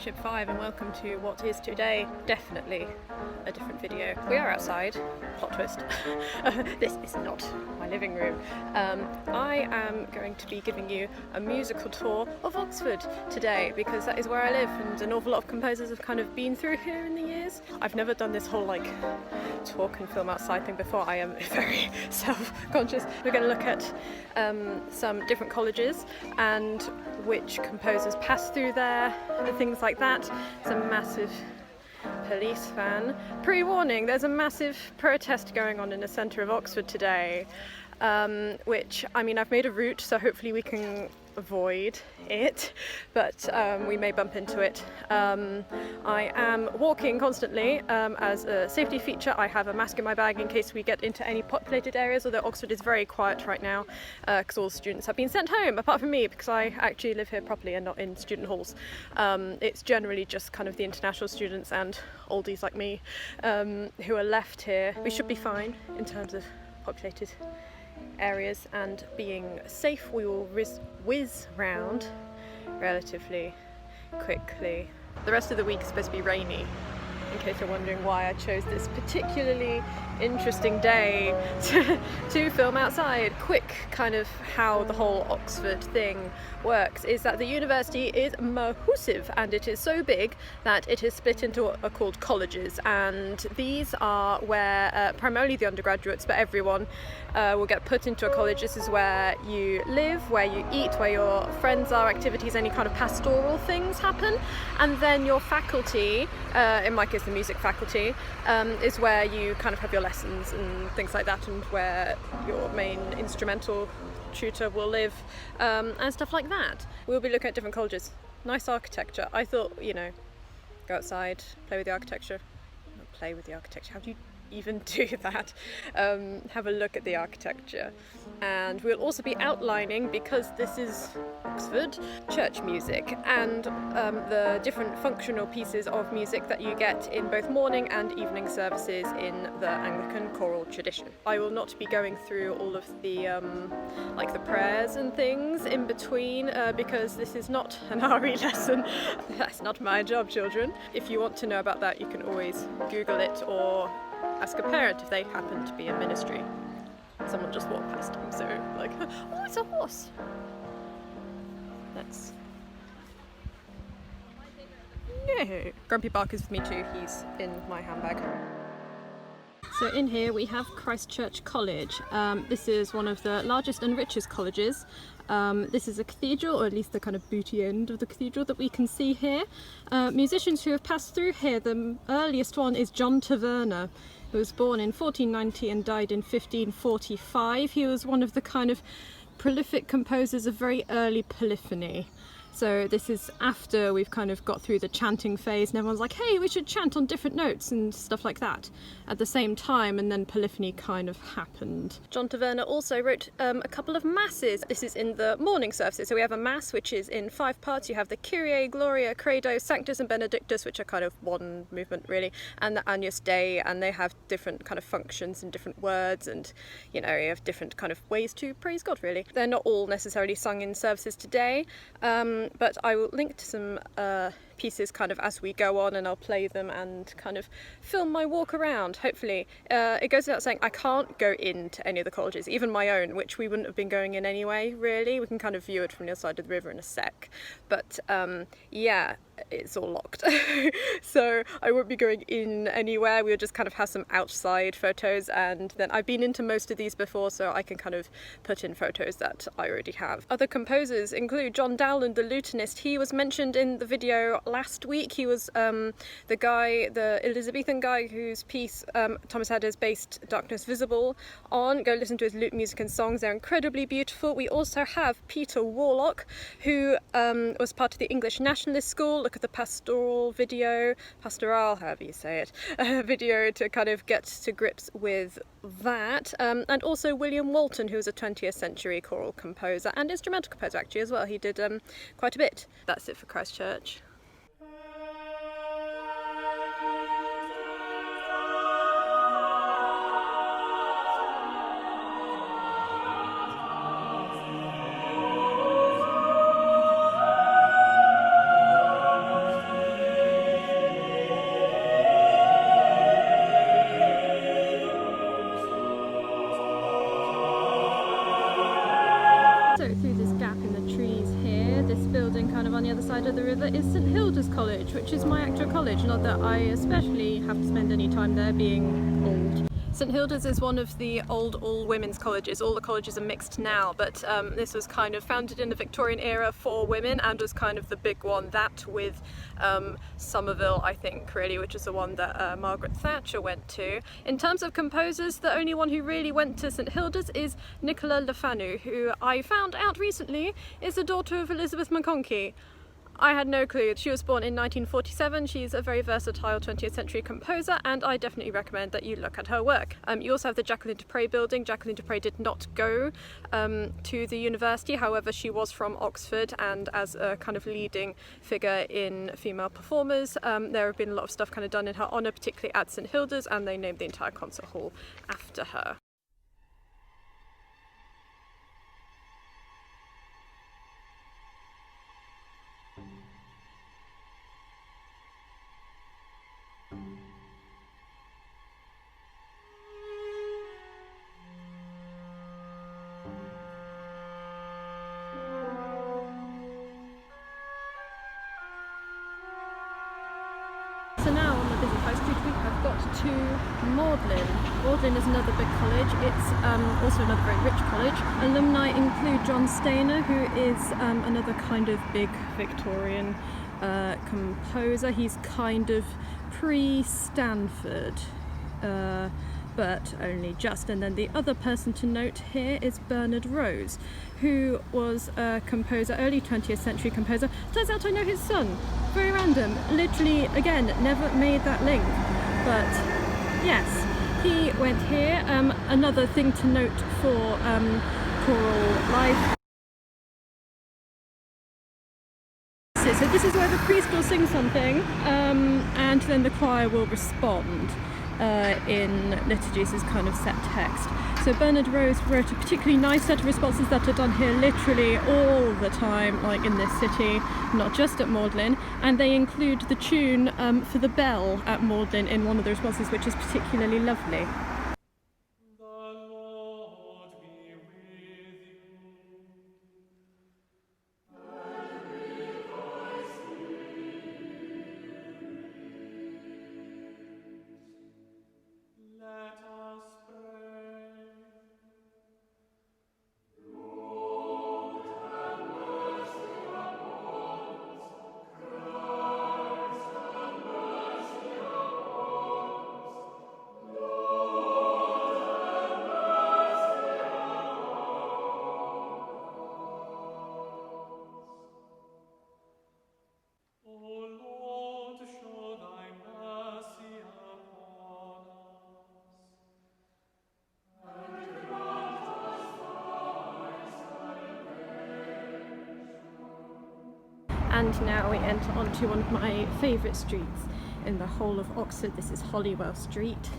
Ship 5 and welcome to what is today definitely a different video. We are outside, plot twist. This is not my living room. I am going to be giving you a musical tour of Oxford today because that is where I live and an awful lot of composers have kind of been through here in the years. I've never done this whole like talk and film outside thing before. I am very self-conscious. We're going to look at some different colleges and which composers pass through there and things like that. It's a massive police van. Pre-warning, there's a massive protest going on in the centre of Oxford today, which, I mean, I've made a route so hopefully we can avoid it, but we may bump into it. I am walking constantly as a safety feature. I have a mask in my bag in case we get into any populated areas, although Oxford is very quiet right now because all students have been sent home, apart from me because I actually live here properly and not in student halls. It's generally just kind of the international students and oldies like me who are left here. We should be fine in terms of populated areas and being safe. We will whiz round relatively quickly. The rest of the week is supposed to be rainy, in case you're wondering why I chose this particularly interesting day to film outside. Quick kind of how the whole Oxford thing works is that the university is massive and it is so big that it is split into what are called colleges, and these are where primarily the undergraduates, but everyone will get put into a college. This is where you live, where you eat, where your friends are, activities, any kind of pastoral things happen, and then your faculty, in my case the music faculty, is where you kind of have your lessons and things like that, and where your main instrumental tutor will live, and stuff like that. We'll be looking at different colleges. Nice architecture. I thought, you know, go outside, play with the architecture. Not play with the architecture. How do you even do that? Have a look at the architecture. And we'll also be outlining, because this is Oxford, church music and the different functional pieces of music that you get in both morning and evening services in the Anglican choral tradition. I will not be going through all of the like the prayers and things in between because this is not an RE lesson. That's not my job, children. If you want to know about that, you can always Google it or ask a parent if they happen to be in ministry. Someone just walked past him, so like, oh, it's a horse. Let's... No! Grumpybach is with me too, he's in my handbag. So in here we have Christ Church College. This is one of the largest and richest colleges. This is a cathedral, or at least the kind of booty end of the cathedral that we can see here. Musicians who have passed through here, the earliest one is John Taverner, who was born in 1490 and died in 1545. He was one of the kind of prolific composers of very early polyphony. So this is after we've kind of got through the chanting phase and everyone's like, hey, we should chant on different notes and stuff like that at the same time, and then polyphony kind of happened. John Taverner also wrote a couple of masses. This is in the morning services. So we have a mass which is in 5 parts. You have the Kyrie, Gloria, Credo, Sanctus and Benedictus, which are kind of one movement really, and the Agnus Dei, and they have different kind of functions and different words, and you know, you have different kind of ways to praise God really. They're not all necessarily sung in services today. But I will link to some pieces kind of as we go on, and I'll play them and kind of film my walk around, hopefully. It goes without saying I can't go into any of the colleges, even my own, which we wouldn't have been going in anyway, really. We can kind of view it from the other side of the river in a sec. But yeah, it's all locked. So I won't be going in anywhere. We'll just kind of have some outside photos, and then I've been into most of these before, so I can kind of put in photos that I already have. Other composers include John Dowland, the lutenist. He was mentioned in the video last week. He was the guy, the Elizabethan guy whose piece Thomas Heddes based Darkness Visible on. Go listen to his lute music and songs, they're incredibly beautiful. We also have Peter Warlock, who was part of the English Nationalist School. Look at the pastoral video, pastoral, however you say it, video to kind of get to grips with that. And also William Walton, who was a 20th century choral composer and instrumental composer actually as well. He did quite a bit. That's it for Christ Church. the river is St Hilda's College, which is my actual college, not that I especially have to spend any time there being old. St Hilda's is one of the old all-women's colleges. All the colleges are mixed now, but this was kind of founded in the Victorian era for women and was kind of the big one, that with Somerville, I think, really, which is the one that Margaret Thatcher went to. In terms of composers, the only one who really went to St Hilda's is Nicola Le Fanu, who I found out recently is the daughter of Elizabeth McConkie. I had no clue. She was born in 1947. She's a very versatile 20th century composer, and I definitely recommend that you look at her work. You also have the Jacqueline du Pré building. Jacqueline du Pré did not go to the university, however she was from Oxford, and as a kind of leading figure in female performers, there have been a lot of stuff kind of done in her honour, particularly at St Hilda's, and they named the entire concert hall after her. So now on the busy high street we have got to Magdalen. Magdalen is another big college. It's also another very rich college. Alumni include John Stainer, who is another kind of big Victorian composer. He's kind of pre-Stanford, but only just. And then the other person to note here is Bernard Rose, who was a composer, early 20th century composer. Turns out I know his son. Very random. Literally, again, never made that link. But yes, he went here. Another thing to note for choral life. So this is where the priest will sing something, and then the choir will respond in liturgies as kind of set text. So Bernard Rose wrote a particularly nice set of responses that are done here literally all the time, like in this city, not just at Magdalen, and they include the tune for the bell at Magdalen in one of the responses, which is particularly lovely. And now we enter onto one of my favourite streets in the whole of Oxford. This is Holywell Street.